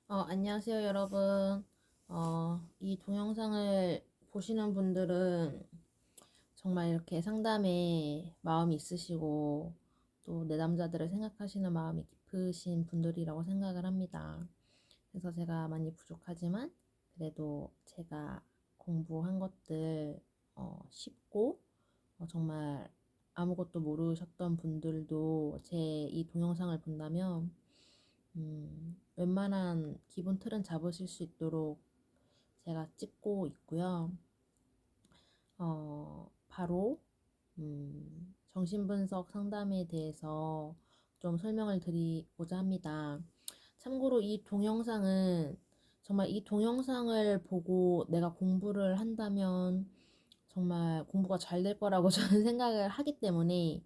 안녕하세요, 여러분. 이 동영상을 보시는 분들은 정말 이렇게 상담에 마음이 있으시고 또 내담자들을 생각하시는 마음이 깊으신 분들이라고 생각을 합니다. 그래서 제가 많이 부족하지만 그래도 제가 공부한 것들 쉽고 정말 아무것도 모르셨던 분들도 제 이 동영상을 본다면 웬만한 기본 틀은 잡으실 수 있도록 제가 찍고 있고요. 바로 정신분석 상담에 대해서 좀 설명을 드리고자 합니다. 참고로 이 동영상은 정말 이 동영상을 보고 내가 공부를 한다면 정말 공부가 잘 될 거라고 저는 생각을 하기 때문에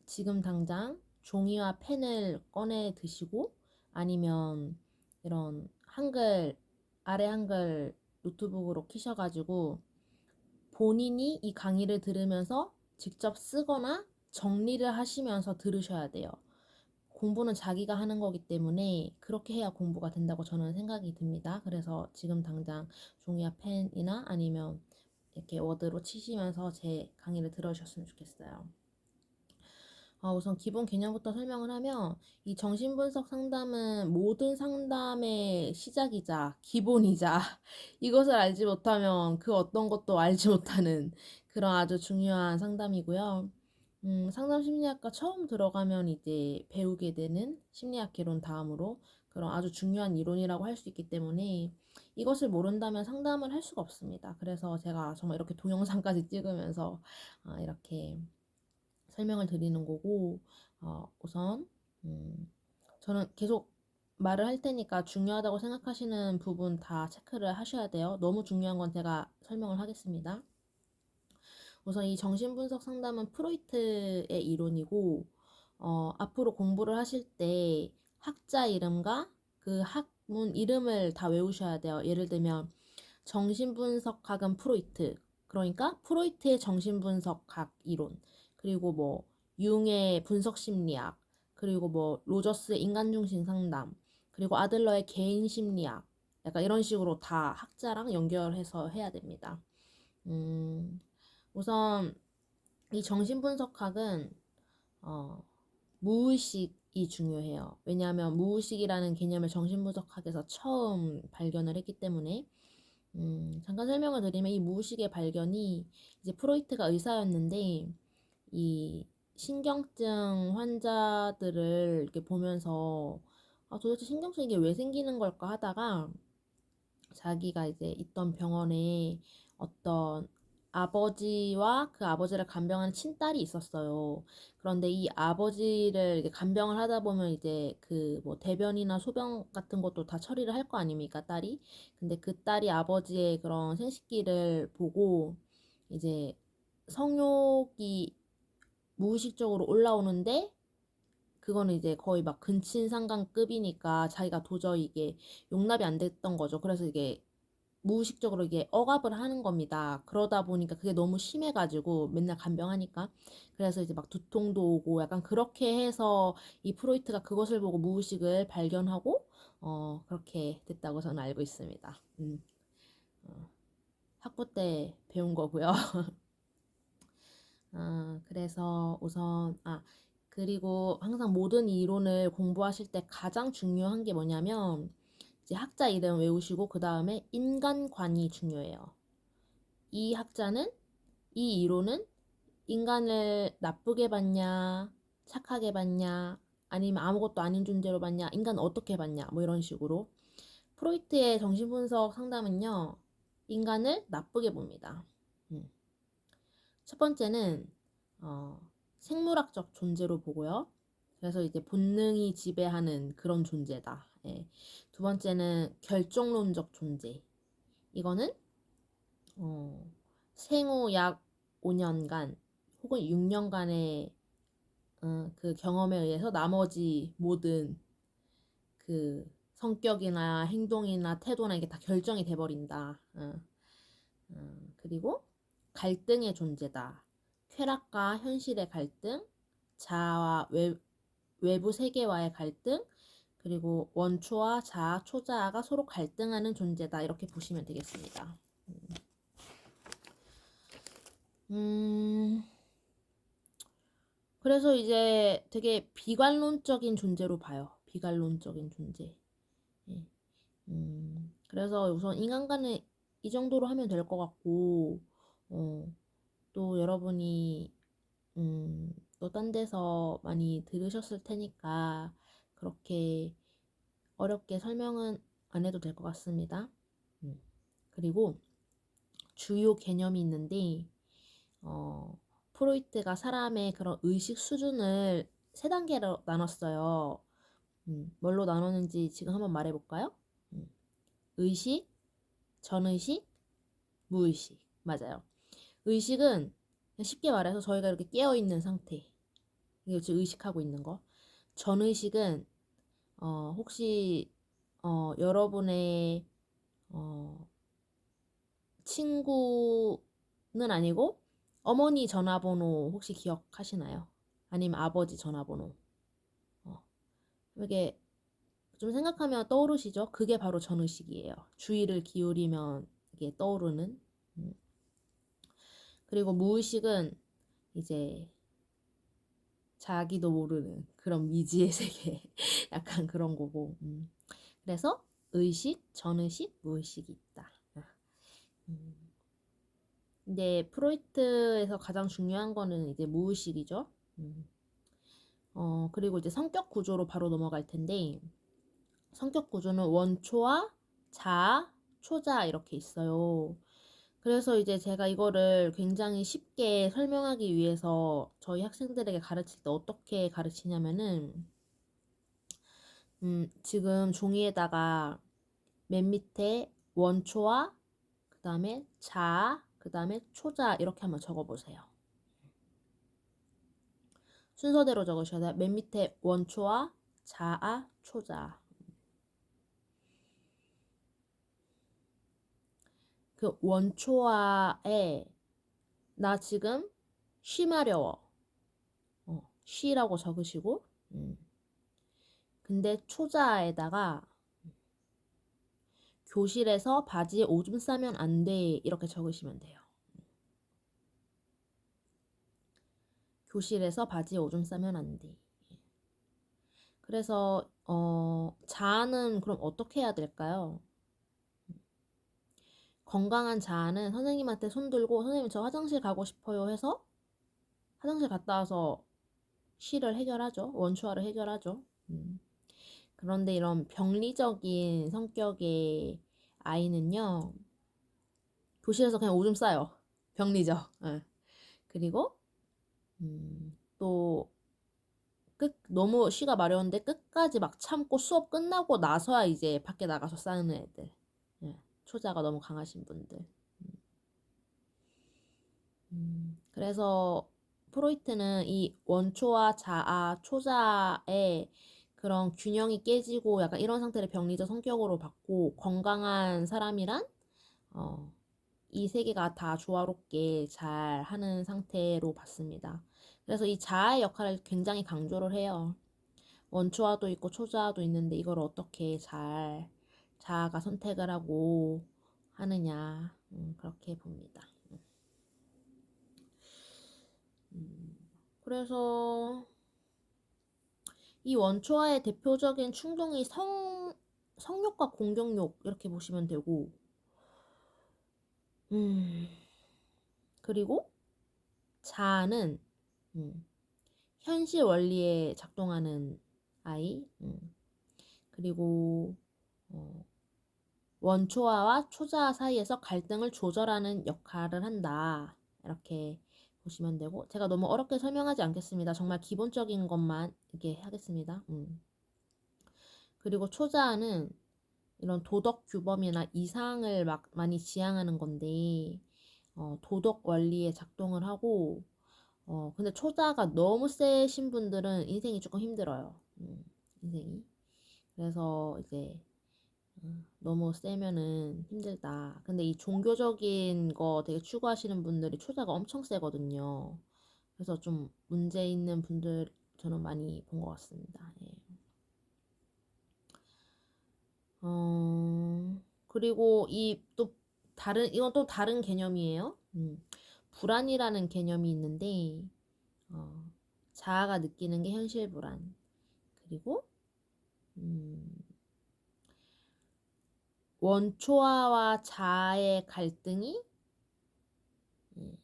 지금 당장 종이와 펜을 꺼내 드시고 아니면 이런 한글 아래 한글 노트북으로 키셔가지고 본인이 이 강의를 들으면서 직접 쓰거나 정리를 하시면서 들으셔야 돼요. 공부는 자기가 하는 거기 때문에 그렇게 해야 공부가 된다고 저는 생각이 듭니다. 그래서 지금 당장 종이와 펜이나 아니면 이렇게 워드로 치시면서 제 강의를 들어주셨으면 좋겠어요. 우선 기본 개념부터 설명을 하면 이 정신분석 상담은 모든 상담의 시작이자 기본이자 이것을 알지 못하면 그 어떤 것도 알지 못하는 그런 아주 중요한 상담이고요. 상담 심리학과 처음 들어가면 이제 배우게 되는 심리학 개론 다음으로 그런 아주 중요한 이론이라고 할 수 있기 때문에 이것을 모른다면 상담을 할 수가 없습니다. 그래서 제가 정말 이렇게 동영상까지 찍으면서 이렇게 설명을 드리는 거고, 우선, 저는 계속 말을 할 테니까 중요하다고 생각하시는 부분 다 체크를 하셔야 돼요. 너무 중요한 건 제가 설명을 하겠습니다. 우선 이 정신분석 상담은 프로이트의 이론이고, 앞으로 공부를 하실 때 학자 이름과 그 학문 이름을 다 외우셔야 돼요. 예를 들면, 정신분석학은 프로이트. 그러니까 프로이트의 정신분석학 이론. 그리고 뭐 융의 분석심리학. 그리고 뭐 로저스의 인간중심 상담. 그리고 아들러의 개인심리학. 약간 이런 식으로 다 학자랑 연결해서 해야 됩니다. 음, 우선 이 정신분석학은 어, 무의식이 중요해요. 왜냐하면 무의식이라는 개념을 정신분석학에서 처음 발견을 했기 때문에 잠깐 설명을 드리면 이 무의식의 발견이 이제 프로이트가 의사였는데 이 신경증 환자들을 이렇게 보면서 도대체 신경증 이게 왜 생기는 걸까 하다가 자기가 이제 있던 병원에 어떤 아버지와 그 아버지를 간병하는 친딸이 있었어요. 그런데 이 아버지를 이제 간병을 하다 보면 이제 그 뭐 대변이나 소변 같은 것도 다 처리를 할 거 아닙니까, 딸이? 근데 그 딸이 아버지의 그런 생식기를 보고 이제 성욕이 무의식적으로 올라오는데 그거는 이제 거의 막 근친상간급이니까 자기가 도저히 이게 용납이 안 됐던 거죠. 그래서 이게 무의식적으로 이게 억압을 하는 겁니다. 그러다 보니까 그게 너무 심해가지고 맨날 간병하니까. 그래서 이제 막 두통도 오고 약간 그렇게 해서 이 프로이트가 그것을 보고 무의식을 발견하고, 그렇게 됐다고 저는 알고 있습니다. 학부 때 배운 거고요. 그래서 우선, 그리고 항상 모든 이론을 공부하실 때 가장 중요한 게 뭐냐면, 이제 학자 이름 외우시고, 그 다음에 인간관이 중요해요. 이 학자는, 이 이론은 인간을 나쁘게 봤냐, 착하게 봤냐, 아니면 아무것도 아닌 존재로 봤냐, 인간 어떻게 봤냐, 뭐 이런 식으로. 프로이트의 정신분석 상담은요, 인간을 나쁘게 봅니다. 음. 첫 번째는 어, 생물학적 존재로 보고요. 그래서 이제 본능이 지배하는 그런 존재다. 예. 두 번째는 결정론적 존재. 이거는 어, 생후 약 5년간 혹은 6년간의 그 경험에 의해서 나머지 모든 그 성격이나 행동이나 태도나 이게 다 결정이 돼버린다. 그리고 갈등의 존재다. 쾌락과 현실의 갈등, 자아와 외부 세계와의 갈등, 그리고 원초와 자아, 초자아가 서로 갈등하는 존재다. 이렇게 보시면 되겠습니다. 그래서 이제 되게 비관론적인 존재로 봐요. 비관론적인 존재. 예. 그래서 우선 인간관은 이 정도로 하면 될 것 같고, 또 여러분이, 또 딴 데서 많이 들으셨을 테니까, 그렇게 어렵게 설명은 안 해도 될 것 같습니다. 그리고 주요 개념이 있는데, 프로이트가 사람의 그런 의식 수준을 세 단계로 나눴어요. 뭘로 나눴는지 지금 한번 말해볼까요? 의식, 전의식, 무의식. 맞아요. 의식은 쉽게 말해서 저희가 이렇게 깨어있는 상태. 이게 지금 의식하고 있는 거. 전의식은 혹시 여러분의 친구는 아니고 어머니 전화번호 혹시 기억하시나요? 아니면 아버지 전화번호. 이게 좀 생각하면 떠오르시죠? 그게 바로 전의식이에요. 주의를 기울이면 이게 떠오르는. 그리고 무의식은 이제 자기도 모르는 그런 미지의 세계. 약간 그런 거고. 그래서 의식, 전의식, 무의식이 있다. 근데 프로이트에서 가장 중요한 거는 이제 무의식이죠. 그리고 이제 성격 구조로 바로 넘어갈 텐데, 성격 구조는 원초와 자아, 초자아 이렇게 있어요. 그래서 이제 제가 이거를 굉장히 쉽게 설명하기 위해서 저희 학생들에게 가르칠 때 어떻게 가르치냐면은, 지금 종이에다가 맨 밑에 원초와 그 다음에 자아, 그 다음에 초자아 이렇게 한번 적어보세요. 순서대로 적으셔야 돼요. 맨 밑에 원초와 자아, 초자아. 그 원초와에 나 지금 쉬 마려워. 쉬라고 적으시고 근데 초자에다가 교실에서 바지에 오줌 싸면 안 돼. 이렇게 적으시면 돼요. 교실에서 바지에 오줌 싸면 안 돼. 그래서 자아는 그럼 어떻게 해야 될까요? 건강한 자아는 선생님한테 손 들고 선생님 저 화장실 가고 싶어요 해서 화장실 갔다 와서 쉬를 해결하죠. 원초화를 해결하죠. 그런데 이런 병리적인 성격의 아이는요. 교실에서 그냥 오줌 싸요. 병리죠. 예. 그리고 또 너무 쉬가 마려운데 끝까지 막 참고 수업 끝나고 나서야 이제 밖에 나가서 싸는 애들. 예. 초자가 너무 강하신 분들. 그래서 프로이트는 이 원초와 자아, 초자의 그런 균형이 깨지고 약간 이런 상태를 병리적 성격으로 봤고 건강한 사람이란 이 세 개가 다 조화롭게 잘 하는 상태로 봤습니다. 그래서 이 자아의 역할을 굉장히 강조를 해요. 원초아도 있고 초자아도 있는데 이걸 어떻게 잘 자아가 선택을 하고 하느냐 그렇게 봅니다. 그래서 이 원초아의 대표적인 충동이 성욕과 공격욕 이렇게 보시면 되고 그리고 자아는 현실 원리에 작동하는 아이 그리고 원초아와 초자아 사이에서 갈등을 조절하는 역할을 한다. 이렇게 보시면 되고 제가 너무 어렵게 설명하지 않겠습니다. 정말 기본적인 것만 이렇게 하겠습니다. 그리고 초자아는 이런 도덕 규범이나 이상을 막 많이 지향하는 건데 도덕 원리에 작동을 하고 근데 초자아가 너무 세신 분들은 인생이 조금 힘들어요. 인생이. 그래서 이제 너무 세면은 힘들다. 근데 이 종교적인 거 되게 추구하시는 분들이 초자가 엄청 세거든요. 그래서 좀 문제 있는 분들 저는 많이 본 것 같습니다. 예. 그리고 이건 또 다른 개념이에요. 불안이라는 개념이 있는데, 어, 자아가 느끼는 게 현실 불안. 그리고, 음, 원초아와 자아의 갈등이 예,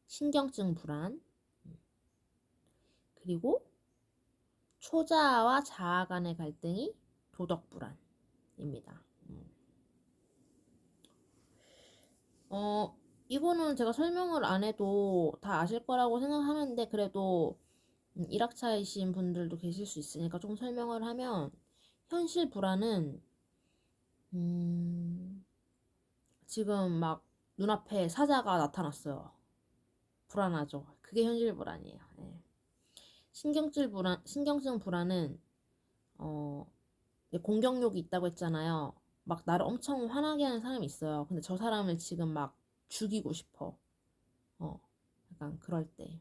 신경증 불안. 그리고 초자아와 자아 간의 갈등이 도덕 불안입니다. 어, 이거는 제가 설명을 안 해도 다 아실 거라고 생각하는데, 그래도 1학차이신 분들도 계실 수 있으니까 좀 설명을 하면, 현실 불안은, 음, 지금 막 눈앞에 사자가 나타났어요. 불안하죠. 그게 현실 불안이에요. 예. 신경증 불안은, 어, 공격욕이 있다고 했잖아요. 막 나를 엄청 화나게 하는 사람이 있어요. 근데 저 사람을 지금 막 죽이고 싶어. 어, 약간 그럴 때.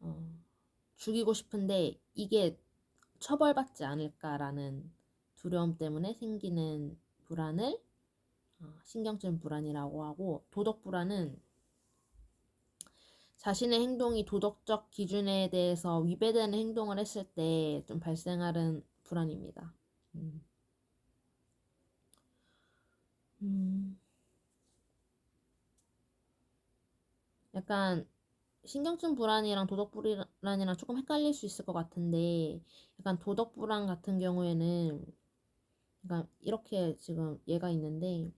어, 죽이고 싶은데 이게 처벌받지 않을까라는 두려움 때문에 생기는 불안을 신경증 불안이라고 하고, 도덕 불안은 자신의 행동이 도덕적 기준에 대해서 위배되는 행동을 했을 때 좀 발생하는 불안입니다. 음. 음. 약간 신경증 불안이랑 도덕 불안이랑 조금 헷갈릴 수 있을 것 같은데, 약간 도덕 불안 같은 경우에는, 그러니까 이렇게 지금 얘가 있는데,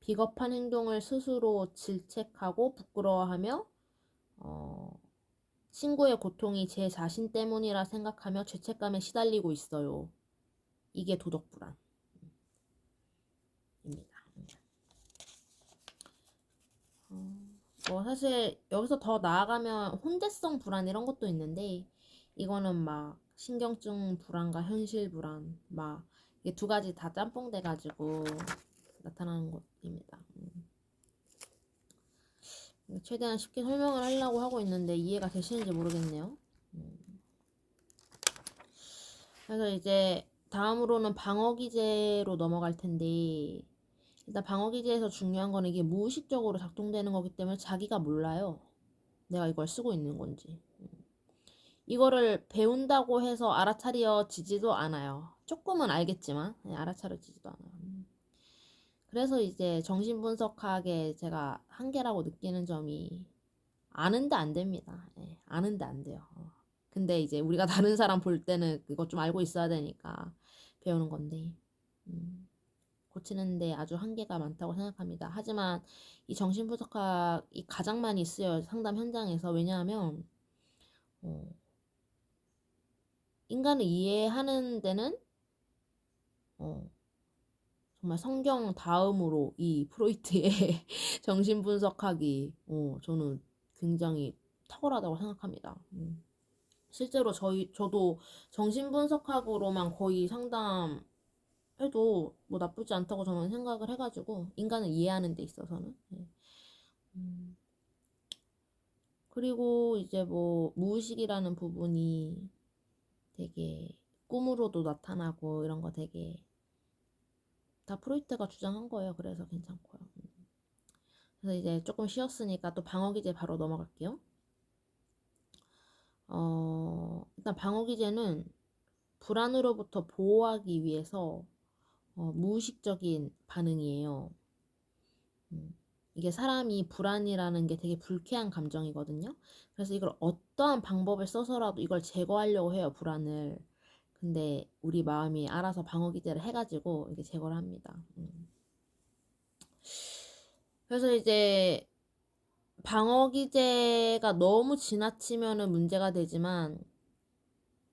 비겁한 행동을 스스로 질책하고 부끄러워하며, 어, 친구의 고통이 제 자신 때문이라 생각하며 죄책감에 시달리고 있어요. 이게 도덕 불안입니다. 뭐 사실 여기서 더 나아가면 혼재성 불안 이런 것도 있는데, 이거는 막 신경증 불안과 현실 불안 막 이게 두 가지 다 짬뽕 돼가지고 나타나는 것입니다. 최대한 쉽게 설명을 하려고 하고 있는데 이해가 되시는지 모르겠네요. 그래서 이제 다음으로는 방어 기제로 넘어갈 텐데, 일단 방어 기제에서 중요한 거는 이게 무의식적으로 작동되는 거기 때문에 자기가 몰라요. 내가 이걸 쓰고 있는 건지. 이거를 배운다고 해서 알아차려지지도 않아요. 조금은 알겠지만 알아차려지지도 않아요. 그래서 이제 정신분석학의 제가 한계라고 느끼는 점이, 아는데 안 됩니다. 예, 아는데 안 돼요. 근데 이제 우리가 다른 사람 볼 때는 그거 좀 알고 있어야 되니까 배우는 건데, 고치는데 아주 한계가 많다고 생각합니다. 하지만 이 정신분석학이 가장 많이 쓰여요, 상담 현장에서. 왜냐하면 어, 인간을 이해하는 데는 어, 정말 성경 다음으로 이 프로이트의 정신분석학이 저는 굉장히 탁월하다고 생각합니다. 실제로 저도 정신분석학으로만 거의 상담해도 뭐 나쁘지 않다고 저는 생각을 해가지고, 인간을 이해하는 데 있어서는. 네. 음, 그리고 이제 뭐 무의식이라는 부분이 되게 꿈으로도 나타나고 이런 거 되게 다 프로이트가 주장한 거예요. 그래서 괜찮고요. 그래서 이제 조금 쉬었으니까 또 방어 기제 바로 넘어갈게요. 일단 방어 기제는 불안으로부터 보호하기 위해서 무의식적인 반응이에요. 음, 이게 사람이 불안이라는 게 되게 불쾌한 감정이거든요. 그래서 이걸 어떠한 방법을 써서라도 이걸 제거하려고 해요, 불안을. 근데 우리 마음이 알아서 방어 기제를 해가지고 이게 제거를 합니다. 그래서 이제 방어 기제가 너무 지나치면은 문제가 되지만,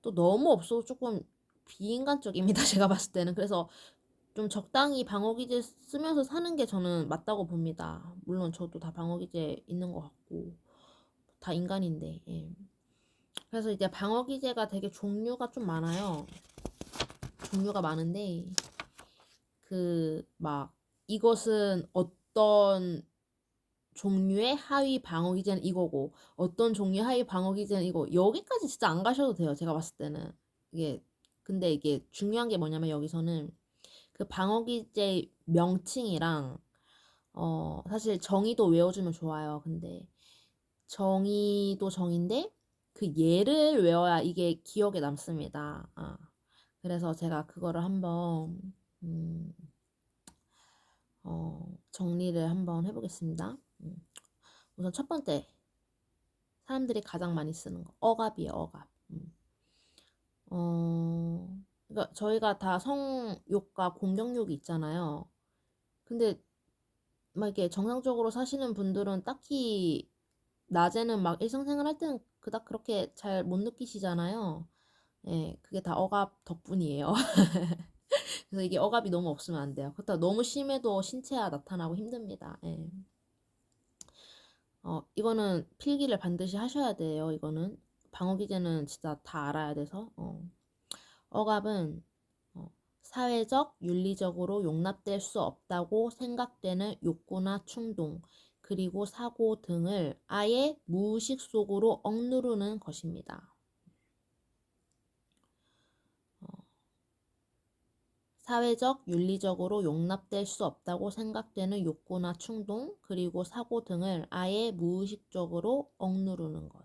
또 너무 없어도 조금 비인간적입니다. 제가 봤을 때는. 그래서 좀 적당히 방어 기제 쓰면서 사는 게 저는 맞다고 봅니다. 물론 저도 다 방어 기제 있는 것 같고 다 인간인데. 예. 그래서 이제 방어 기제가 되게 종류가 좀 많아요. 종류가 많은데, 그 막 이것은 어떤 종류의 하위 방어 기제는 이거고, 어떤 종류의 하위 방어 기제는 이거, 여기까지 진짜 안 가셔도 돼요. 제가 봤을 때는 이게 근데 이게 중요한 게 뭐냐면 여기서는 그 방어기제 명칭이랑 사실 정의도 외워주면 좋아요. 근데 정의도 정인데 그 예를 외워야 이게 기억에 남습니다. 그래서 제가 그거를 한번 음, 정리를 한번 해보겠습니다. 우선 첫 번째 사람들이 가장 많이 쓰는 거 억압이에요. 억압. 그러니까 저희가 다 성욕과 공격욕이 있잖아요. 근데 막 이렇게 정상적으로 사시는 분들은 딱히 낮에는 막 일상생활 할 때는 그닥 그렇게 잘 못 느끼시잖아요. 예, 그게 다 억압 덕분이에요. 그래서 이게 억압이 너무 없으면 안 돼요. 그렇다 너무 심해도 신체가 나타나고 힘듭니다. 예. 이거는 필기를 반드시 하셔야 돼요. 이거는 방어기제는 진짜 다 알아야 돼서. 억압은 어, 사회적, 윤리적으로 용납될 수 없다고 생각되는 욕구나 충동, 그리고 사고 등을 아예 무의식 속으로 억누르는 것입니다. 사회적, 윤리적으로 용납될 수 없다고 생각되는 욕구나 충동, 그리고 사고 등을 아예 무의식적으로 억누르는 것.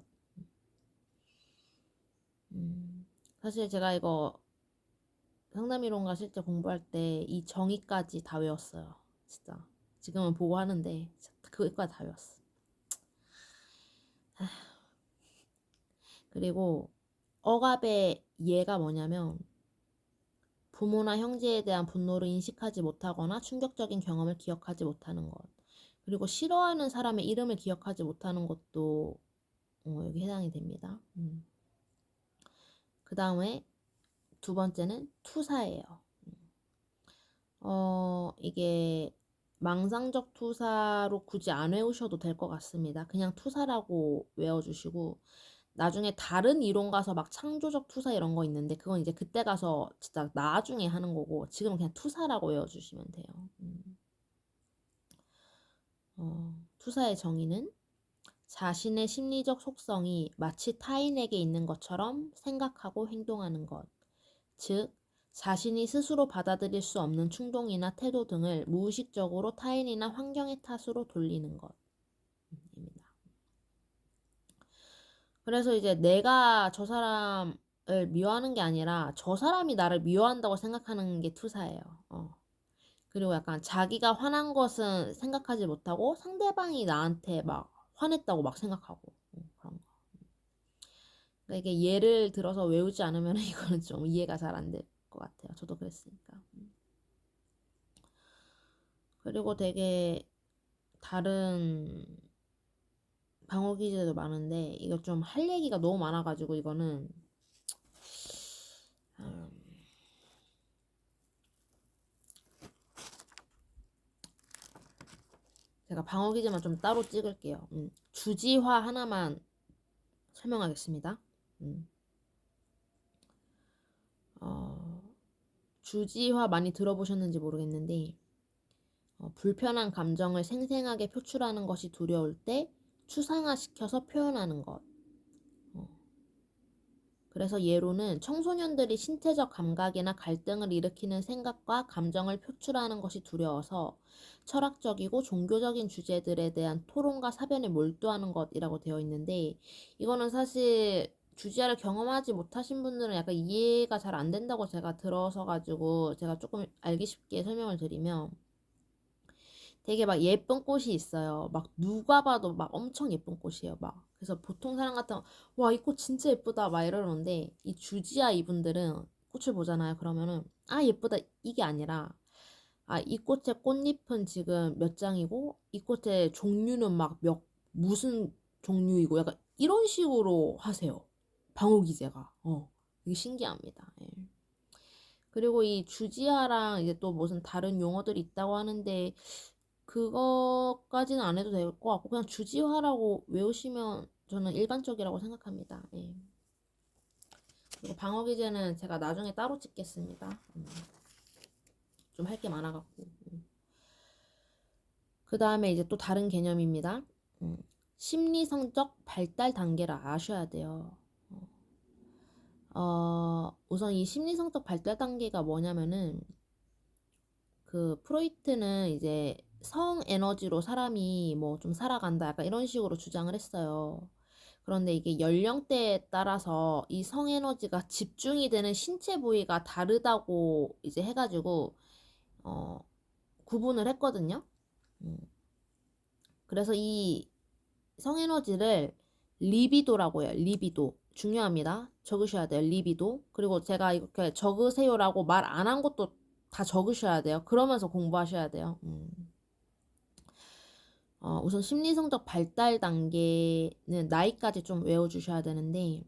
사실 제가 이거 상담이론가 실제 공부할 때 이 정의까지 다 외웠어요. 진짜. 지금은 보고 하는데 그거까지 다 외웠어. 그리고 억압의 예가 뭐냐면 부모나 형제에 대한 분노를 인식하지 못하거나 충격적인 경험을 기억하지 못하는 것. 그리고 싫어하는 사람의 이름을 기억하지 못하는 것도 여기 해당이 됩니다. 그 다음에 두 번째는 투사예요. 이게 망상적 투사로 굳이 안 외우셔도 될 것 같습니다. 그냥 투사라고 외워주시고 나중에 다른 이론 가서 막 창조적 투사 이런 거 있는데 그건 이제 그때 가서 진짜 나중에 하는 거고 지금은 그냥 투사라고 외워주시면 돼요. 투사의 정의는 자신의 심리적 속성이 마치 타인에게 있는 것처럼 생각하고 행동하는 것. 즉, 자신이 스스로 받아들일 수 없는 충동이나 태도 등을 무의식적으로 타인이나 환경의 탓으로 돌리는 것입니다. 그래서 이제 내가 저 사람을 미워하는 게 아니라 저 사람이 나를 미워한다고 생각하는 게 투사예요. 그리고 약간 자기가 화난 것은 생각하지 못하고 상대방이 나한테 막 화냈다고 막 생각하고 그런 거. 그러니까 이게 예를 들어서 외우지 않으면 이거는 좀 이해가 잘 안 될 것 같아요. 저도 그랬으니까. 그리고 되게 다른 방어 기제도 많은데 이거 좀 할 얘기가 너무 많아가지고 이거는 음, 제가 방어 기제만 좀 따로 찍을게요. 주지화 하나만 설명하겠습니다. 음, 어, 주지화 많이 들어보셨는지 모르겠는데 불편한 감정을 생생하게 표출하는 것이 두려울 때 추상화시켜서 표현하는 것. 그래서 예로는 청소년들이 신체적 감각이나 갈등을 일으키는 생각과 감정을 표출하는 것이 두려워서 철학적이고 종교적인 주제들에 대한 토론과 사변에 몰두하는 것이라고 되어 있는데 이거는 사실 주지아를 경험하지 못하신 분들은 약간 이해가 잘 안 된다고 제가 들어서 가지고 제가 조금 알기 쉽게 설명을 드리면 되게 막 예쁜 꽃이 있어요. 막 누가 봐도 막 엄청 예쁜 꽃이에요. 막 그래서 보통 사람 같으면 와, 이 꽃 진짜 예쁘다 막 이러는데 이 주지아 이분들은 꽃을 보잖아요. 그러면은 아, 예쁘다 이게 아니라 아, 이 꽃의 꽃잎은 지금 몇 장이고 이 꽃의 종류는 막 몇 무슨 종류이고 약간 이런 식으로 하세요. 방어기제가. 되게 신기합니다. 예. 그리고 이 주지아랑 이제 또 무슨 다른 용어들이 있다고 하는데 그거까지는 안 해도 될 것 같고 그냥 주지화라고 외우시면 저는 일반적이라고 생각합니다. 예. 그리고 방어 기제는 제가 나중에 따로 찍겠습니다. 좀 할 게 많아갖고. 그 다음에 이제 또 다른 개념입니다. 심리성적 발달 단계를 아셔야 돼요. 우선 이 심리성적 발달 단계가 뭐냐면은 그 프로이트는 이제 성 에너지로 사람이 뭐 좀 살아간다 약간 이런 식으로 주장을 했어요. 그런데 이게 연령대에 따라서 이 성 에너지가 집중이 되는 신체 부위가 다르다고 이제 해가지고 어, 구분을 했거든요. 음. 그래서 이 성에너지를 리비도라고 해요. 리비도. 중요합니다. 적으셔야 돼요. 리비도. 그리고 제가 이렇게 적으세요라고 말 안 한 것도 다 적으셔야 돼요. 그러면서 공부하셔야 돼요. 우선 심리성적 발달 단계는 나이까지 좀 외워주셔야 되는데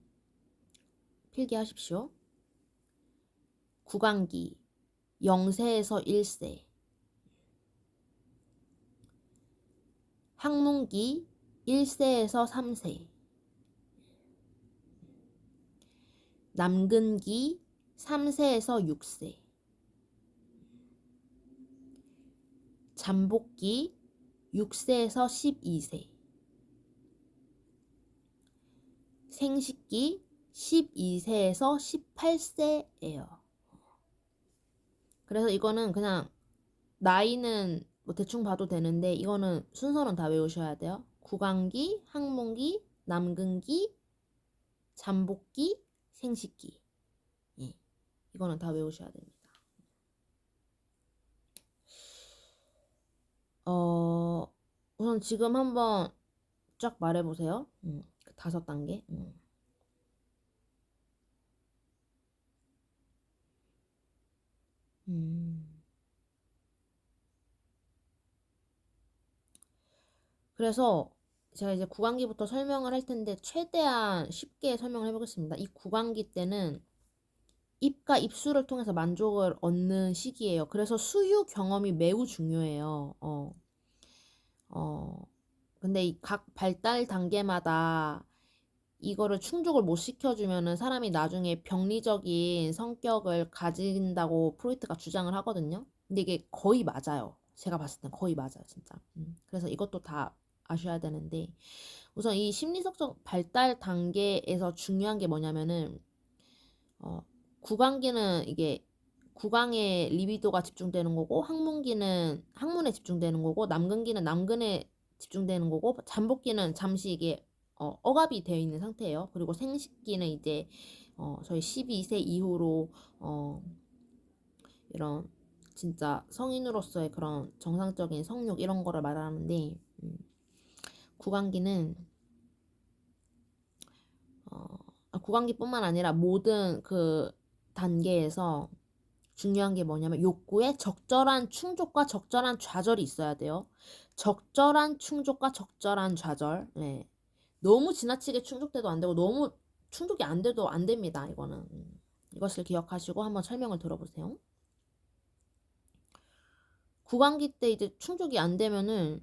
필기하십시오. 구강기 0세에서 1세, 학문기 1세에서 3세, 남근기 3세에서 6세, 잠복기 6세에서 12세, 생식기 12세에서 18세예요. 그래서 이거는 그냥 나이는 뭐 대충 봐도 되는데 이거는 순서는 다 외우셔야 돼요. 구강기, 학문기, 남근기, 잠복기, 생식기. 예. 이거는 다 외우셔야 됩니다. 우선 지금 한번 쫙 말해보세요. 5단계. 그래서 제가 이제 구강기부터 설명을 할 텐데 최대한 쉽게 설명을 해보겠습니다. 이 구강기 때는 입과 입술을 통해서 만족을 얻는 시기예요. 그래서 수유 경험이 매우 중요해요. 근데 이 각 발달 단계마다 이거를 충족을 못 시켜주면은 사람이 나중에 병리적인 성격을 가진다고 프로이트가 주장을 하거든요. 근데 이게 거의 맞아요. 제가 봤을 땐 거의 맞아요, 진짜. 그래서 이것도 다 아셔야 되는데 우선 이 심리적 발달 단계에서 중요한 게 뭐냐면은 구강기는 이게 구강에 리비도가 집중되는 거고 학문기는 학문에 집중되는 거고 남근기는 남근에 집중되는 거고 잠복기는 잠시 이게 억압이 되어 있는 상태예요. 그리고 생식기는 이제 저희 12세 이후로 이런 진짜 성인으로서의 그런 정상적인 성욕 이런 거를 말하는데 구강기는 구강기뿐만 아니라 모든 그 단계에서 중요한 게 뭐냐면 욕구에 적절한 충족과 적절한 좌절이 있어야 돼요. 적절한 충족과 적절한 좌절. 네. 너무 지나치게 충족돼도 안 되고 너무 충족이 안 돼도 안 됩니다. 이거는. 이것을 기억하시고 한번 설명을 들어보세요. 구강기 때 이제 충족이 안 되면은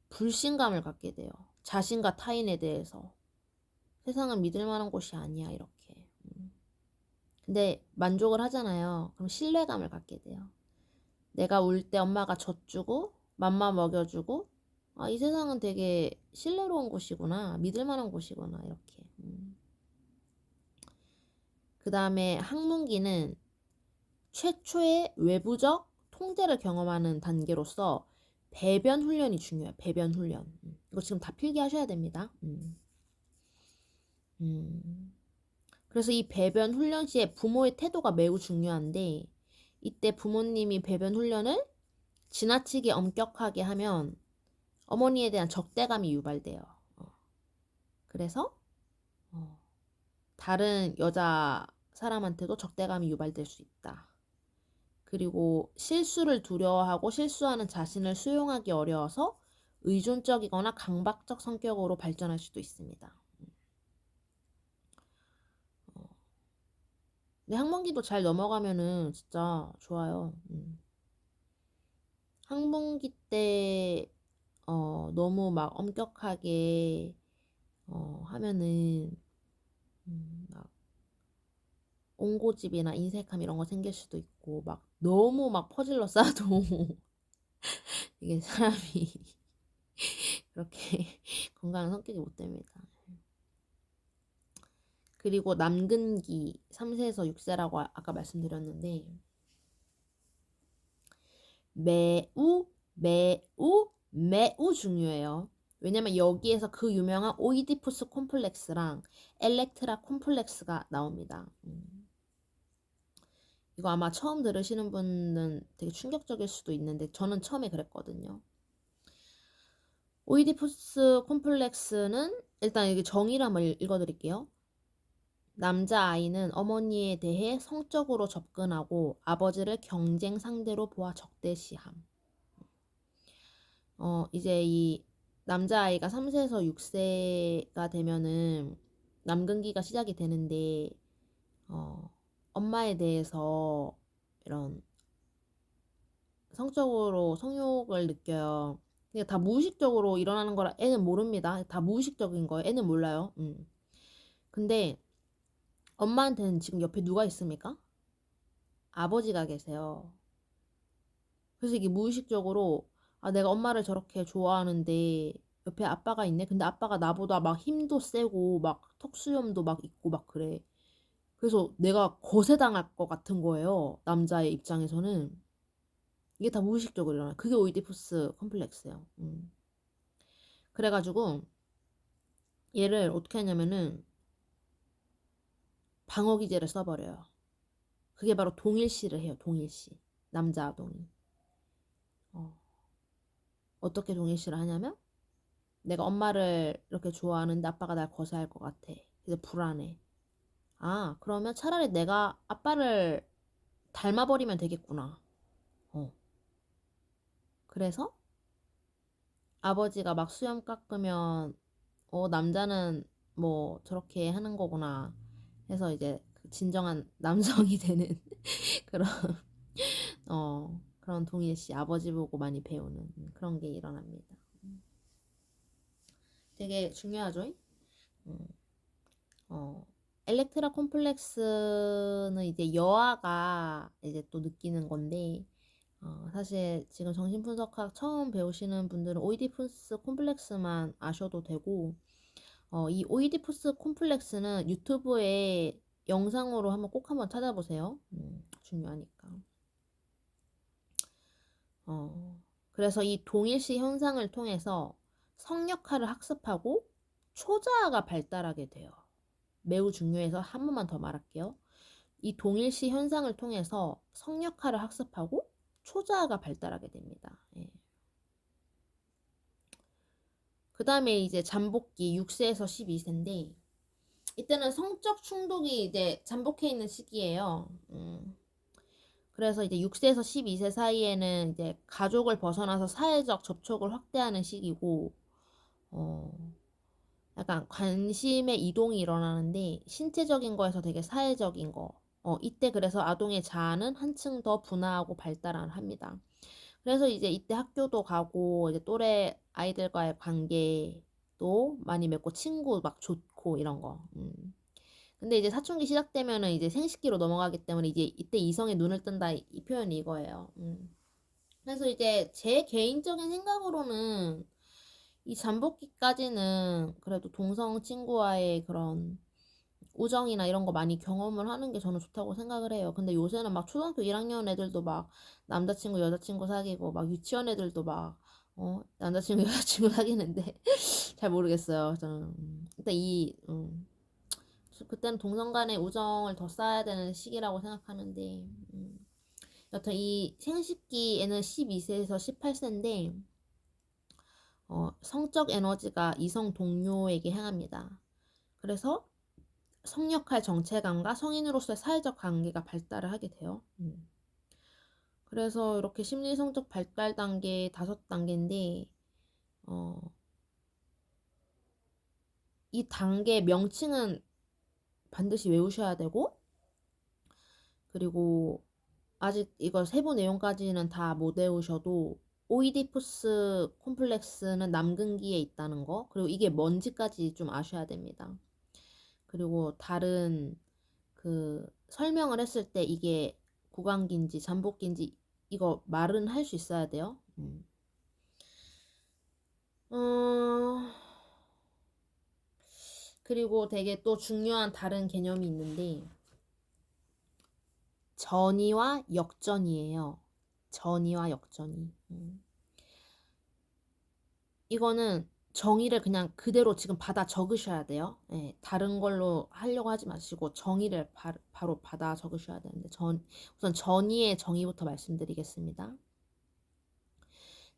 불신감을 갖게 돼요. 자신과 타인에 대해서. 세상은 믿을 만한 곳이 아니야, 이렇게. 근데 만족을 하잖아요. 그럼 신뢰감을 갖게 돼요. 내가 울 때 엄마가 젖주고 맘마 먹여주고 이 세상은 되게 신뢰로운 곳이구나. 믿을 만한 곳이구나. 이렇게. 그 다음에 학문기는 최초의 외부적 통제를 경험하는 단계로서 배변 훈련이 중요해요. 배변 훈련. 이거 지금 다 필기하셔야 됩니다. 그래서 이 배변 훈련 시에 부모의 태도가 매우 중요한데 이때 부모님이 배변 훈련을 지나치게 엄격하게 하면 어머니에 대한 적대감이 유발돼요. 그래서 다른 여자 사람한테도 적대감이 유발될 수 있다. 그리고 실수를 두려워하고 실수하는 자신을 수용하기 어려워서 의존적이거나 강박적 성격으로 발전할 수도 있습니다. 근데 학문기도 잘 넘어가면은 진짜 좋아요. 학문기 때 너무 막 엄격하게 하면은 막 옹고집이나 인색함 이런 거 생길 수도 있고 막 너무 막 퍼질러 싸도 이게 사람이 그렇게 건강한 성격이 못 됩니다. 그리고 남근기 3세에서 6세라고 아까 말씀드렸는데 매우 매우 매우 중요해요. 왜냐면 여기에서 그 유명한 오이디푸스 콤플렉스랑 엘렉트라 콤플렉스가 나옵니다. 이거 아마 처음 들으시는 분은 되게 충격적일 수도 있는데 저는 처음에 그랬거든요. 오이디푸스 콤플렉스는 일단 여기 정의를 한번 읽어드릴게요. 남자아이는 어머니에 대해 성적으로 접근하고 아버지를 경쟁 상대로 보아 적대시함. 이제 이 남자아이가 3세에서 6세가 되면은 남근기가 시작이 되는데 엄마에 대해서 이런 성적으로 성욕을 느껴요. 그게 다 무의식적으로 일어나는 거라 애는 모릅니다. 다 무의식적인 거예요. 애는 몰라요. 근데 엄마한테는 지금 옆에 누가 있습니까? 아버지가 계세요. 그래서 이게 무의식적으로 내가 엄마를 저렇게 좋아하는데 옆에 아빠가 있네. 근데 아빠가 나보다 막 힘도 세고 막 턱수염도 막 있고 막 그래. 그래서 내가 거세당할 것 같은 거예요. 남자의 입장에서는. 이게 다 무의식적으로 일어나. 그게 오이디푸스 컴플렉스예요. 그래가지고 얘를 어떻게 하냐면은 방어 기제를 써버려요. 그게 바로 동일시를 해요. 동일시. 남자 아동이. 어떻게 동일시를 하냐면 내가 엄마를 이렇게 좋아하는데 아빠가 날 거세할 것 같아. 그래서 불안해. 그러면 차라리 내가 아빠를 닮아버리면 되겠구나. 그래서 아버지가 막 수염 깎으면 남자는 뭐 저렇게 하는 거구나 해서 이제 그 진정한 남성이 되는 그런 그런 동일시 아버지 보고 많이 배우는 그런 게 일어납니다. 되게 중요하죠? 음, 엘렉트라 콤플렉스는 이제 여아가 이제 또 느끼는 건데 사실 지금 정신분석학 처음 배우시는 분들은 오이디푸스 콤플렉스만 아셔도 되고 이 오이디푸스 콤플렉스는 유튜브에 영상으로 꼭 한번 찾아보세요. 중요하니까. 그래서 이 동일시 현상을 통해서 성역학을 학습하고 초자아가 발달하게 돼요. 매우 중요해서 한 번만 더 말할게요. 이 동일시 현상을 통해서 성역학을 학습하고 초자아가 발달하게 됩니다. 예. 그 다음에 이제 잠복기 6세에서 12세인데 이때는 성적 충독이 이제 잠복해 있는 시기예요. 그래서 이제 6세에서 12세 사이에는 이제 가족을 벗어나서 사회적 접촉을 확대하는 시기고, 약간 관심의 이동이 일어나는데 신체적인 거에서 되게 사회적인 거. 이때 그래서 아동의 자아는 한층 더 분화하고 발달을 합니다. 그래서 이제 이때 학교도 가고 이제 또래 아이들과의 관계도 많이 맺고 친구 막 좋고 이런 거. 근데 이제 사춘기 시작되면은 이제 생식기로 넘어가기 때문에 이제 이때 이성의 눈을 뜬다 이 표현이 이거예요. 그래서 이제 제 개인적인 생각으로는 이 잠복기까지는 그래도 동성 친구와의 그런 우정이나 이런 거 많이 경험을 하는 게 저는 좋다고 생각을 해요. 근데 요새는 막 초등학교 1학년 애들도 막 남자친구, 여자친구 사귀고 막 유치원 애들도 막 남자친구, 여자친구 사귀는데 잘 모르겠어요. 저는 일단 그때는 동성 간의 우정을 더 쌓아야 되는 시기라고 생각하는데 여튼 이 생식기에는 12세에서 18세인데 성적 에너지가 이성 동료에게 향합니다. 그래서 성역할 정체감과 성인으로서의 사회적 관계가 발달을 하게 돼요. 그래서 이렇게 심리성적 발달 단계 5단계인데 이 단계 명칭은 반드시 외우셔야 되고 그리고 아직 이거 세부 내용까지는 다 못 외우셔도 오이디푸스 콤플렉스는 남근기에 있다는 거 그리고 이게 뭔지까지 좀 아셔야 됩니다. 그리고 다른 그 설명을 했을 때 이게 구강기인지 잠복기인지 이거 말은 할 수 있어야 돼요. 어... 그리고 되게 또 중요한 다른 개념이 있는데 전이와 역전이에요. 전이와 역전이. 이거는 정의를 그냥 그대로 지금 받아 적으셔야 돼요. 예, 다른 걸로 하려고 하지 마시고 정의를 바로 받아 적으셔야 되는데 우선 전의의 정의부터 말씀드리겠습니다.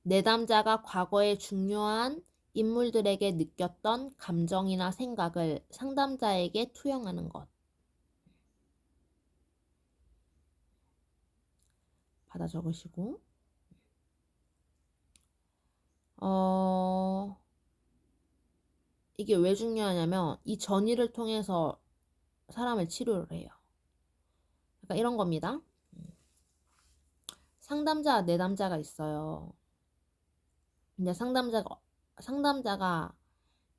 내담자가 과거에 중요한 인물들에게 느꼈던 감정이나 생각을 상담자에게 투영하는 것. 받아 적으시고 이게 왜 중요하냐면 이 전의를 통해서 사람을 치료를 해요. 그러니까 이런 겁니다. 상담자, 내담자가 있어요. 근데 상담자가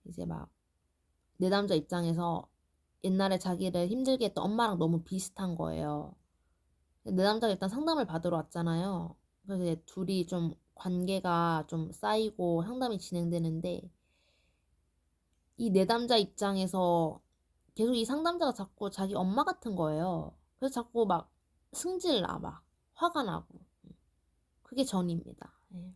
이제 막 내담자 입장에서 옛날에 자기를 힘들게 했던 엄마랑 너무 비슷한 거예요. 내담자가 일단 상담을 받으러 왔잖아요. 그래서 이제 둘이 좀 관계가 좀 쌓이고 상담이 진행되는데 이 내담자 입장에서 계속 이 상담자가 자꾸 자기 엄마 같은 거예요. 그래서 자꾸 막 승질나, 막 화가 나고. 그게 전입니다. 예.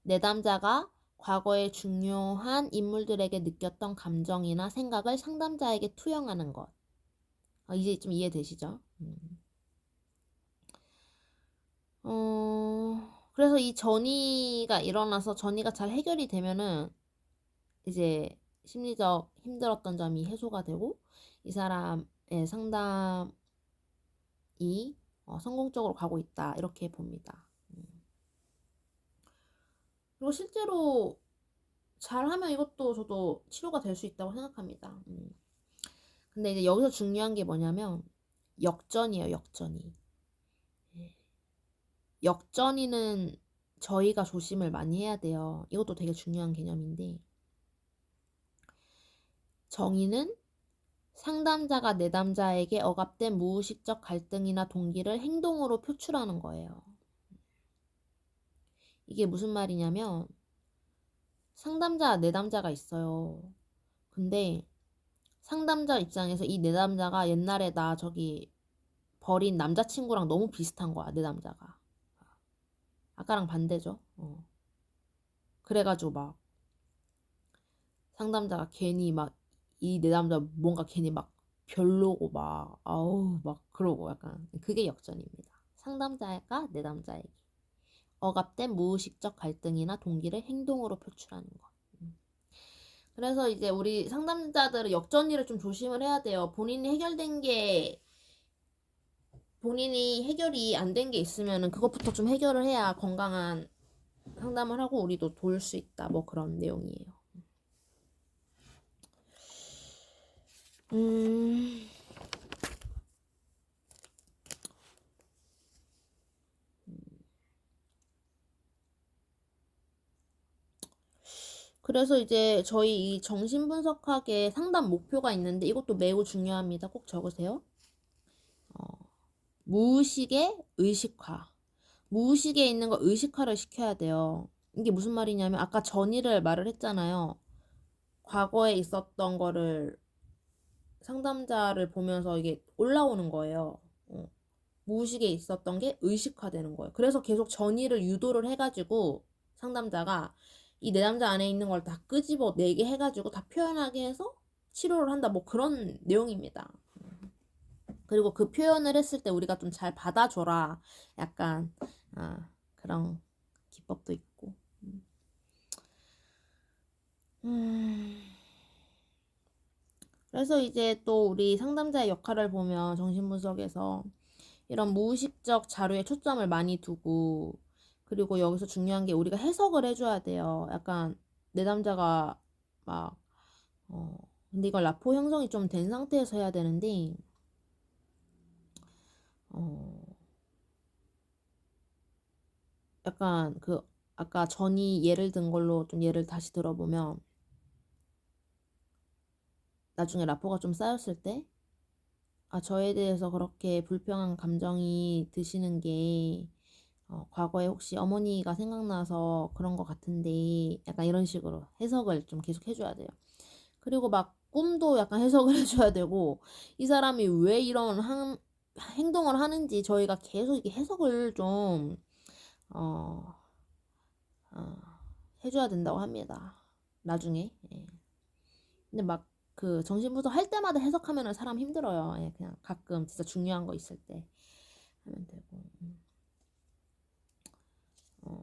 내담자가 과거에 중요한 인물들에게 느꼈던 감정이나 생각을 상담자에게 투영하는 것. 이제 좀 이해되시죠? 그래서 이 전이가 일어나서 전이가 잘 해결이 되면은 이제 심리적 힘들었던 점이 해소가 되고 이 사람의 상담이 성공적으로 가고 있다. 이렇게 봅니다. 그리고 실제로 잘하면 이것도 저도 치료가 될 수 있다고 생각합니다. 근데 이제 여기서 중요한 게 뭐냐면 역전이에요, 역전이. 역전이는 저희가 조심을 많이 해야 돼요. 이것도 되게 중요한 개념인데 정의는 상담자가 내담자에게 억압된 무의식적 갈등이나 동기를 행동으로 표출하는 거예요. 이게 무슨 말이냐면 상담자, 내담자가 있어요. 근데 상담자 입장에서 이 내담자가 옛날에 나 저기 버린 남자친구랑 너무 비슷한 거야, 내담자가. 아까랑 반대죠. 그래가지고 막 상담자가 괜히 막 이 내담자 뭔가 괜히 막 별로고 막 아우 막 그러고 약간 그게 역전입니다. 상담자가 내담자에게 억압된 무의식적 갈등이나 동기를 행동으로 표출하는 것. 그래서 이제 우리 상담자들은 역전일을 좀 조심을 해야 돼요. 본인이 해결이 안 된 게 있으면은 그것부터 좀 해결을 해야 건강한 상담을 하고 우리도 도울 수 있다. 뭐 그런 내용이에요. 음, 그래서 이제 저희 이 정신분석학의 상담 목표가 있는데 이것도 매우 중요합니다. 꼭 적으세요. 무의식의 의식화. 무의식에 있는 거 의식화를 시켜야 돼요. 이게 무슨 말이냐면 아까 전의를 말을 했잖아요. 과거에 있었던 거를 상담자를 보면서 이게 올라오는 거예요. 무의식에 있었던 게 의식화되는 거예요. 그래서 계속 전의를 유도를 해가지고 상담자가 이 내담자 안에 있는 걸 다 끄집어 내게 해가지고 다 표현하게 해서 치료를 한다. 뭐 그런 내용입니다. 그리고 그 표현을 했을 때 우리가 좀 잘 받아줘라. 약간 그런 기법도 있고. 그래서 이제 또 우리 상담자의 역할을 보면 정신분석에서 이런 무의식적 자료에 초점을 많이 두고 그리고 여기서 중요한 게 우리가 해석을 해줘야 돼요. 약간 내담자가 막 근데 이걸 라포 형성이 좀 된 상태에서 해야 되는데 어 약간 그 아까 전이 예를 든 걸로 좀 예를 다시 들어보면 나중에 라포가 좀 쌓였을 때 저에 대해서 그렇게 불평한 감정이 드시는 게 과거에 혹시 어머니가 생각나서 그런 것 같은데 약간 이런 식으로 해석을 좀 계속 해줘야 돼요. 그리고 막 꿈도 약간 해석을 해줘야 되고, 이 사람이 왜 이런 행동을 하는지 저희가 계속 이렇게 해석을 좀, 어, 어, 해줘야 된다고 합니다. 나중에. 예. 근데 막 그 정신부터 할 때마다 해석하면은 사람 힘들어요. 예, 그냥 가끔 진짜 중요한 거 있을 때 하면 되고. 어,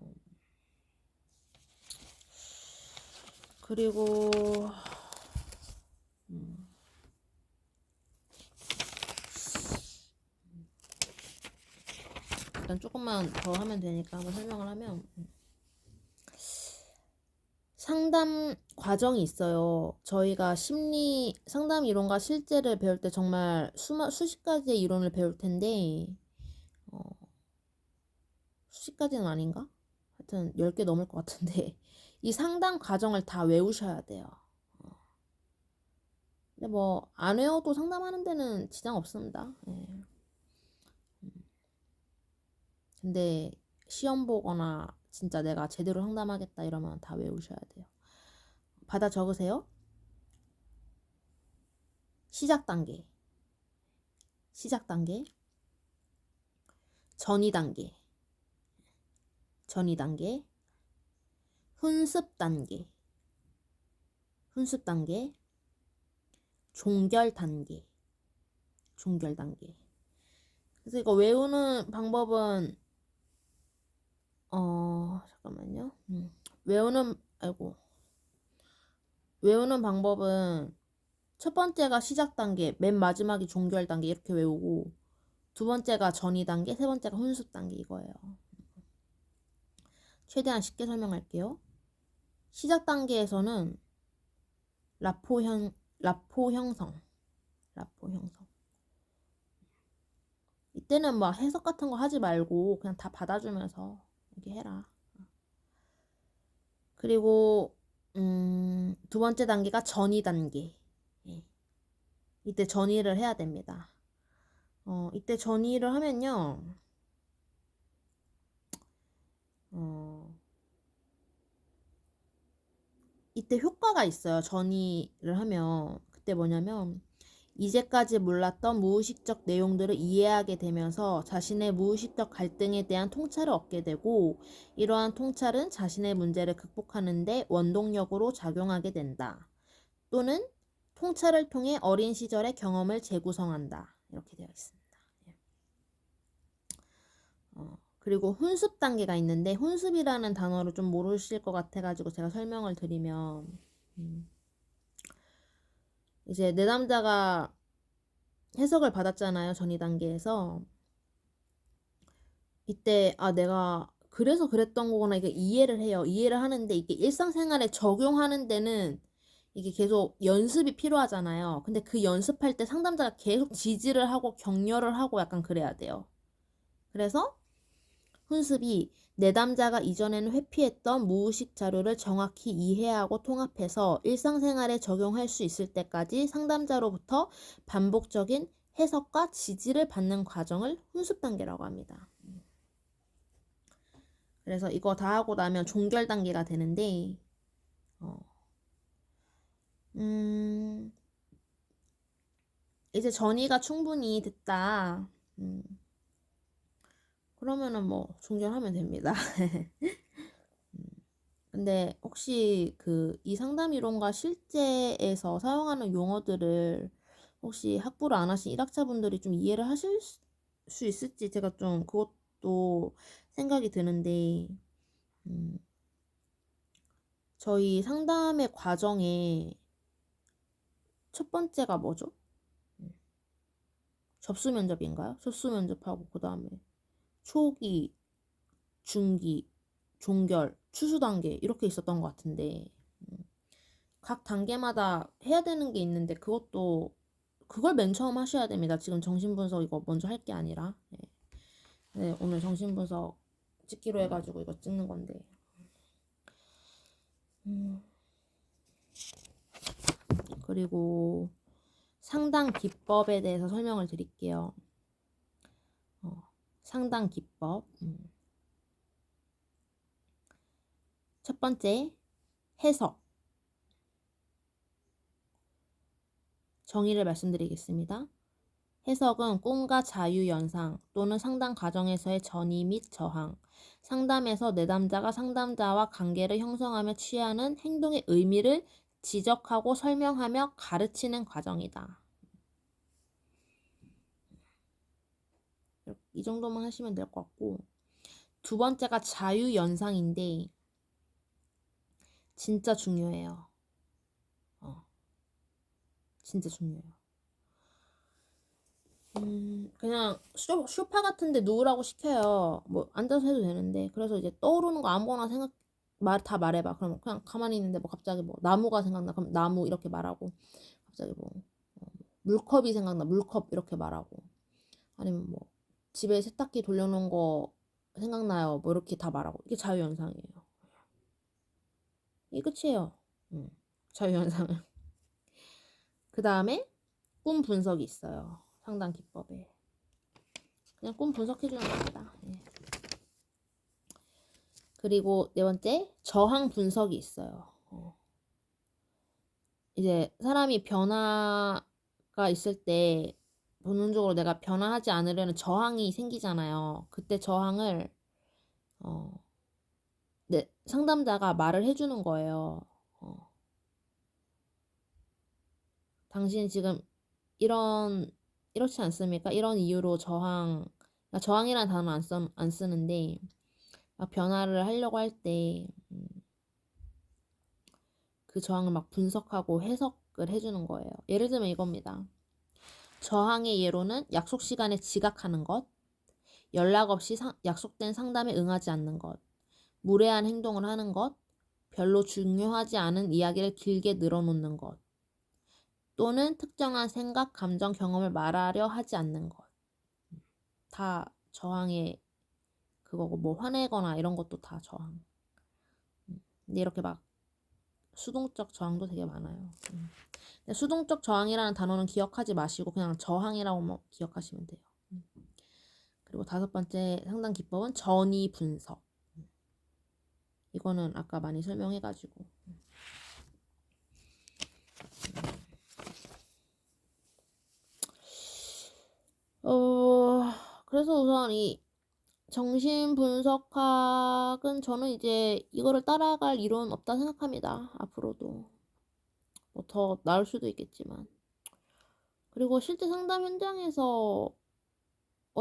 그리고 음, 일단 조금만 더 하면 되니까 한번 설명을 하면, 상담 과정이 있어요. 저희가 심리 상담 이론과 실제를 배울 때 정말 수십 가지의 이론을 배울 텐데, 어, 수십 가지는 아닌가? 하여튼 10개 넘을 것 같은데, 이 상담 과정을 다 외우셔야 돼요. 근데 뭐 안 외워도 상담하는 데는 지장 없습니다. 예. 근데 시험 보거나 진짜 내가 제대로 상담하겠다 이러면 다 외우셔야 돼요. 받아 적으세요. 시작 단계, 시작 단계, 전이 단계, 전이 단계, 훈습 단계, 훈습 단계, 종결 단계, 종결 단계. 그래서 이거 외우는 방법은 잠깐만요. 외우는 방법은 첫 번째가 시작 단계, 맨 마지막이 종결 단계 이렇게 외우고, 두 번째가 전이 단계, 세 번째가 훈습 단계 이거예요. 최대한 쉽게 설명할게요. 시작 단계에서는 라포 형성, 라포 형성. 이때는 막 해석 같은 거 하지 말고 그냥 다 받아주면서 이렇게 해라. 그리고 두 번째 단계가 전이 단계. 예. 이때 전이를 해야 됩니다. 이때 전이를 하면요. 어, 이때 효과가 있어요. 전이를 하면. 그때 뭐냐면 이제까지 몰랐던 무의식적 내용들을 이해하게 되면서 자신의 무의식적 갈등에 대한 통찰을 얻게 되고, 이러한 통찰은 자신의 문제를 극복하는 데 원동력으로 작용하게 된다. 또는 통찰을 통해 어린 시절의 경험을 재구성한다. 이렇게 되어 있습니다. 그리고 훈습 단계가 있는데, 훈습이라는 단어를 좀 모르실 것 같아가지고 제가 설명을 드리면, 이제 내담자가 해석을 받았잖아요. 전이 단계에서. 이때 내가 그래서 그랬던 거구나 이게 이해를 해요. 이해를 하는데 이게 일상생활에 적용하는 데는 이게 계속 연습이 필요하잖아요. 근데 그 연습할 때 상담자가 계속 지지를 하고 격려를 하고 약간 그래야 돼요. 그래서 훈습이 내담자가 이전에는 회피했던 무의식 자료를 정확히 이해하고 통합해서 일상생활에 적용할 수 있을 때까지 상담자로부터 반복적인 해석과 지지를 받는 과정을 훈습 단계라고 합니다. 그래서 이거 다 하고 나면 종결 단계가 되는데, 어, 음, 이제 전이가 충분히 됐다. 음, 그러면은 뭐 종결하면 됩니다. 근데 혹시 그 이 상담 이론과 실제에서 사용하는 용어들을 혹시 학부를 안 하신 1학차분들이 좀 이해를 하실 수 있을지 제가 좀 그것도 생각이 드는데, 음, 저희 상담의 과정에 첫 번째가 뭐죠? 접수 면접인가요? 접수 면접하고 그 다음에 초기, 중기, 종결, 추수 단계 이렇게 있었던 것 같은데, 각 단계마다 해야 되는 게 있는데 그걸 맨 처음 하셔야 됩니다. 지금 정신분석 이거 먼저 할 게 아니라. 네. 네, 오늘 정신분석 찍기로 해가지고 이거 찍는 건데. 음, 그리고 상담 기법에 대해서 설명을 드릴게요. 상담 기법. 첫 번째, 해석. 정의를 말씀드리겠습니다. 해석은 꿈과 자유연상 또는 상담 과정에서의 전이 및 저항, 상담에서 내담자가 상담자와 관계를 형성하며 취하는 행동의 의미를 지적하고 설명하며 가르치는 과정이다. 이 정도만 하시면 될 것 같고, 두 번째가 자유연상인데 진짜 중요해요. 진짜 중요해요. 그냥 쇼파 같은데 누우라고 시켜요. 뭐 앉아서 해도 되는데. 그래서 이제 떠오르는 거 아무거나 다 말해봐. 그럼 그냥 가만히 있는데 뭐 갑자기 뭐 나무가 생각나. 그럼 나무 이렇게 말하고. 갑자기 뭐 물컵이 생각나. 물컵 이렇게 말하고. 아니면 뭐 집에 세탁기 돌려놓은 거 생각나요. 뭐 이렇게 다 말하고. 이게 자유연상이에요. 이게 끝이에요. 자유연상은. 그 다음에 꿈 분석이 있어요. 상담 기법에. 그냥 꿈 분석해주는 겁니다. 예. 그리고 네 번째, 저항 분석이 있어요. 이제 사람이 변화가 있을 때 본능적으로 내가 변화하지 않으려는 저항이 생기잖아요. 그때 저항을 상담자가 말을 해주는 거예요. 당신 지금 이렇지 않습니까? 이런 이유로 그러니까 저항이라는 단어 안 쓰는데 막 변화를 하려고 할 때 그 저항을 막 분석하고 해석을 해주는 거예요. 예를 들면 이겁니다. 저항의 예로는 약속 시간에 지각하는 것, 연락 없이 약속된 상담에 응하지 않는 것, 무례한 행동을 하는 것, 별로 중요하지 않은 이야기를 길게 늘어놓는 것, 또는 특정한 생각, 감정, 경험을 말하려 하지 않는 것. 다 저항의 그거고, 뭐 화내거나 이런 것도 다 저항. 근데 이렇게 막 수동적 저항도 되게 많아요. 근데 수동적 저항이라는 단어는 기억하지 마시고 그냥 저항이라고만 기억하시면 돼요. 그리고 다섯 번째 상담 기법은 전이 분석. 이거는 아까 많이 설명해가지고. 그래서 우선 이 정신분석학은 저는 이제 이거를 따라갈 이론 없다 생각합니다. 앞으로도. 뭐 더 나을 수도 있겠지만. 그리고 실제 상담 현장에서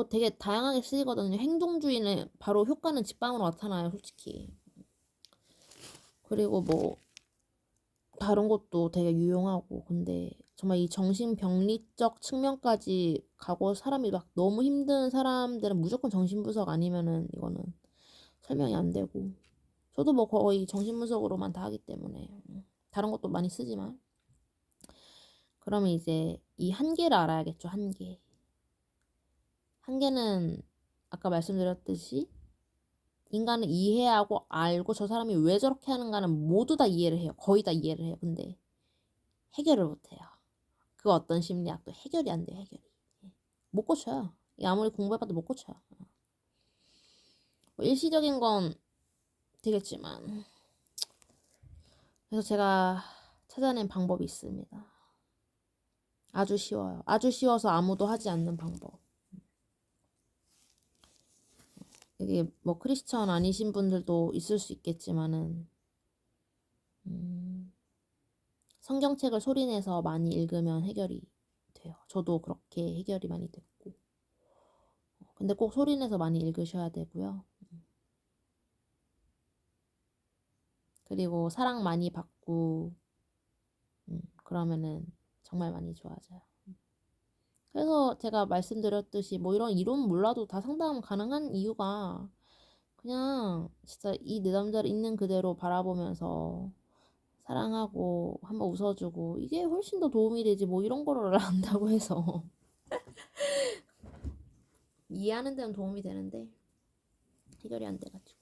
되게 다양하게 쓰이거든요. 행동주의는 바로 효과는 직방으로 나타나요, 솔직히. 그리고 뭐 다른 것도 되게 유용하고. 근데 정말 이 정신병리적 측면까지 가고 사람이 막 너무 힘든 사람들은 무조건 정신분석 아니면은 이거는 설명이 안 되고. 저도 뭐 거의 정신분석으로만 다 하기 때문에 다른 것도 많이 쓰지만. 그러면 이제 이 한계를 알아야겠죠. 한계는 아까 말씀드렸듯이 인간을 이해하고 알고 저 사람이 왜 저렇게 하는가는 모두 다 이해를 해요. 거의 다 이해를 해요. 근데 해결을 못해요. 그 어떤 심리학도 해결이 안 돼요. 해결이. 못 고쳐요. 아무리 공부해봐도 못 고쳐요. 뭐 일시적인 건 되겠지만. 그래서 제가 찾아낸 방법이 있습니다. 아주 쉬워요. 아주 쉬워서 아무도 하지 않는 방법. 이게 뭐 크리스천 아니신 분들도 있을 수 있겠지만은 성경책을 소리내서 많이 읽으면 해결이 돼요. 저도 그렇게 해결이 많이 됐고. 근데 꼭 소리내서 많이 읽으셔야 되고요. 그리고 사랑 많이 받고 그러면은 정말 많이 좋아져요. 그래서 제가 말씀드렸듯이 뭐 이런 이론 몰라도 다 상담 가능한 이유가 그냥 진짜 이 내담자를 있는 그대로 바라보면서 사랑하고 한번 웃어주고 이게 훨씬 더 도움이 되지 뭐 이런 거를 안다고 해서 이해하는 데는 도움이 되는데 해결이 안 돼가지고.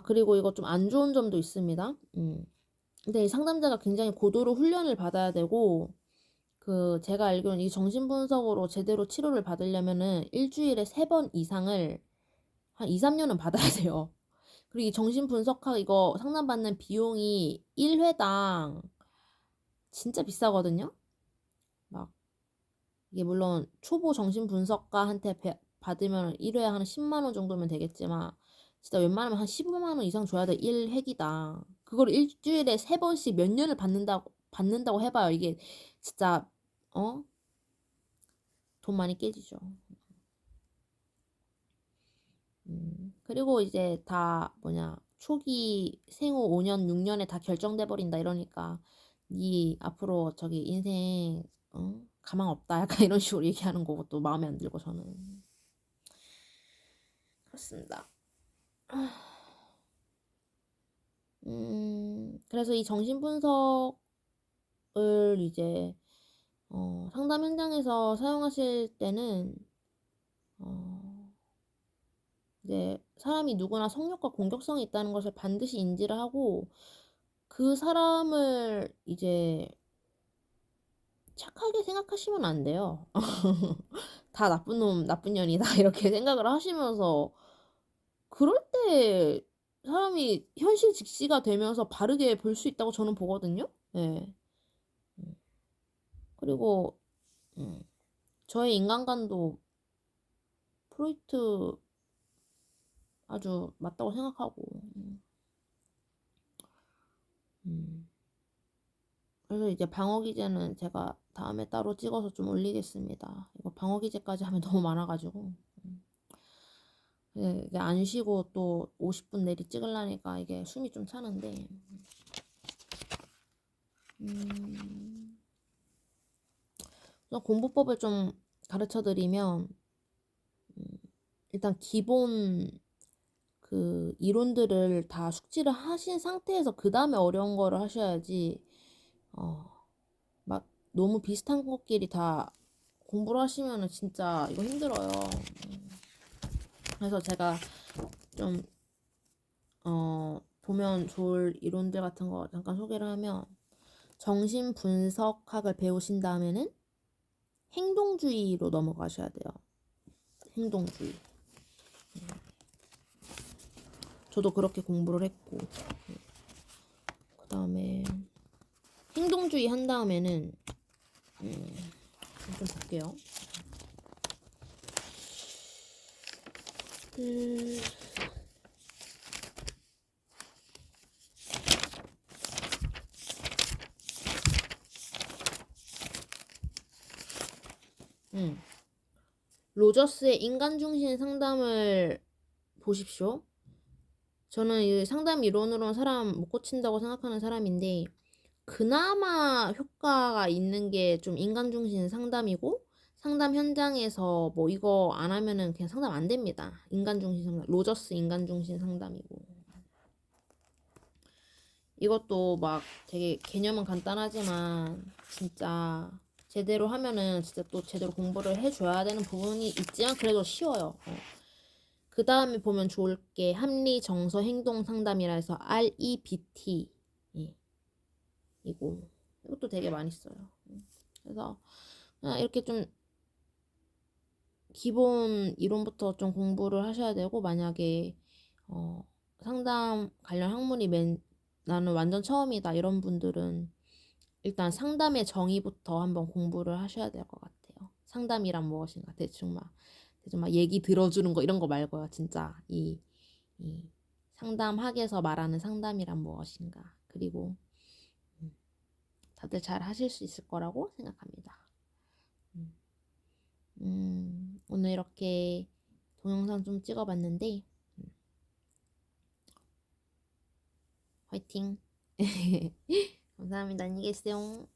그리고 이거 좀 안 좋은 점도 있습니다. 근데 이 상담자가 굉장히 고도로 훈련을 받아야 되고 제가 알기로는 이 정신분석으로 제대로 치료를 받으려면은 일주일에 3번 이상을 한 2, 3년은 받아야 돼요. 그리고 이 정신분석학 이거 상담받는 비용이 1회당 진짜 비싸거든요. 막 이게 물론 초보 정신 분석가한테 받으면 1회에 한 10만 원 정도면 되겠지만 진짜 웬만하면 한 15만 원 이상 줘야 돼. 1회기다. 그걸 일주일에 3번씩 몇 년을 받는다고 해봐요. 이게 진짜 어? 돈 많이 깨지죠. 그리고 이제 다 뭐냐 초기 생후 5년 6년에 다 결정돼 버린다 이러니까 니 앞으로 저기 인생 가망 없다 약간 이런 식으로 얘기하는 거고 또 마음에 안 들고 저는 그렇습니다. 그래서 이 정신분석을 이제 상담 현장에서 사용하실 때는 어, 이제 사람이 누구나 성욕과 공격성이 있다는 것을 반드시 인지를 하고 그 사람을 이제 착하게 생각하시면 안 돼요. 다 나쁜 놈, 나쁜 년이다 이렇게 생각을 하시면서 그럴 때 사람이 현실 직시가 되면서 바르게 볼 수 있다고 저는 보거든요. 예. 그리고 음, 저의 인간관도 프로이트 아주 맞다고 생각하고 음. 그래서 이제 방어 기제는 제가 다음에 따로 찍어서 좀 올리겠습니다. 이거 방어 기제까지 하면 너무 많아가지고 이게 안 쉬고 또 50분 내리 찍으려니까 이게 숨이 좀 차는데 우선 공부법을 좀 가르쳐 드리면 일단 기본 그 이론들을 다 숙지를 하신 상태에서 그 다음에 어려운 거를 하셔야지 막 너무 비슷한 것끼리 다 공부를 하시면은 진짜 이거 힘들어요. 그래서 제가 좀 보면 좋을 이론들 같은 거 잠깐 소개를 하면 정신분석학을 배우신 다음에는 행동주의로 넘어가셔야 돼요. 행동주의. 저도 그렇게 공부를 했고 그 다음에 행동주의 한 다음에는 좀 볼게요. 로저스의 인간중심 상담을 보십시오. 저는 이 상담 이론으로는 사람 못 고친다고 생각하는 사람인데 그나마 효과가 있는 게 좀 인간중심 상담이고 상담 현장에서 뭐 이거 안 하면은 그냥 상담 안 됩니다. 인간중심 상담, 로저스 인간중심 상담이고 이것도 막 되게 개념은 간단하지만 진짜 제대로 하면은 진짜 또 제대로 공부를 해줘야 되는 부분이 있지만 그래도 쉬워요. 그 다음에 보면 좋을 게 합리 정서 행동 상담이라 해서 REBT 이고 이것도 되게 많이 써요. 그래서 그냥 이렇게 좀 기본 이론부터 좀 공부를 하셔야 되고 만약에 상담 관련 학문이 나는 완전 처음이다 이런 분들은 일단 상담의 정의부터 한번 공부를 하셔야 될 것 같아요. 상담이란 무엇인가 대충 막 얘기 들어주는 거 이런 거 말고요. 진짜 이 상담학에서 말하는 상담이란 무엇인가 그리고 다들 잘 하실 수 있을 거라고 생각합니다. 오늘 이렇게 동영상 좀 찍어봤는데 화이팅! 감사합니다. 안녕히 계세요.